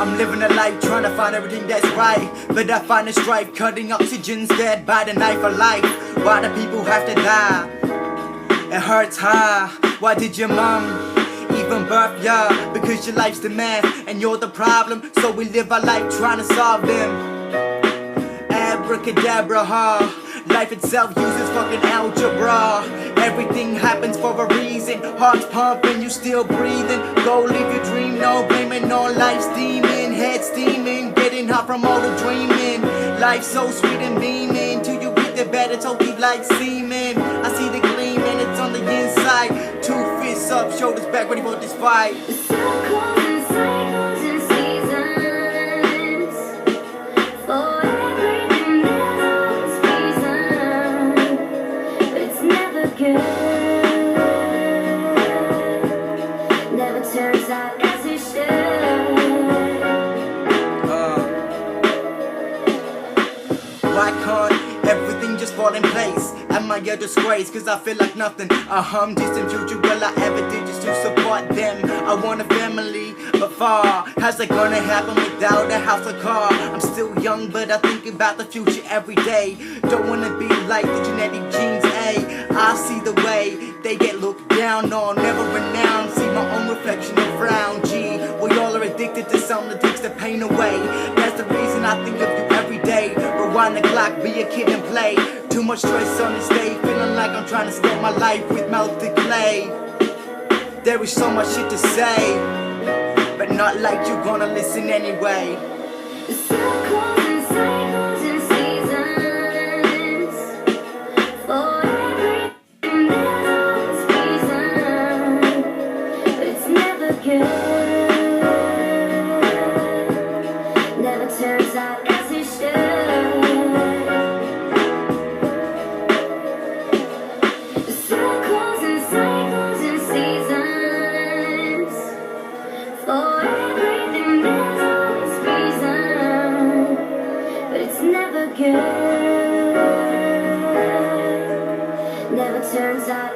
I'm living a life trying to find everything that's right, but I find the strife cutting oxygen scared by the knife of life. Why do people have to die? It hurts, huh? Why did your mom even birth ya? Because your life's the man and you're the problem, so we live our life trying to solve them. Abracadabra, huh? Life itself uses fucking algebra. Everything happens for a reason. Heart's pumping, you still breathing. Go live your dream, no blaming on life's demon. Head steaming, getting hot from all the dreaming. Life's so sweet and beaming. Till you get the bed, it's all deep like semen. I see the gleam and it's on the inside. 2 fists up, shoulders back, ready for this fight. The circles and cycles and seasons. For everything there's always reason, but it's never good. Never turns out as it should. Why can't everything just fall in place? Am I a disgrace? Cause I feel like nothing. Distant future, will I ever did just to support them? I want a family, but far. How's it gonna happen without a house or car? I'm still young, but I think about the future every day. Don't wanna be like the genetic genes, I see the way they get looked down on, never renowned. See my own reflection and frown, G. We all are addicted to something that takes the pain away. That's the reason I think of you every day. Rewind the clock, be a kid and play. Too much stress on this day, feeling like I'm trying to start my life with melted clay. There is so much shit to say, but not like you're gonna listen anyway. The circles and cycles and seasons. For everything there's always reason, but it's never good. Never turns out as it should. The circles and cycles and seasons. For everything there's always reason, but it's never good. Never turns out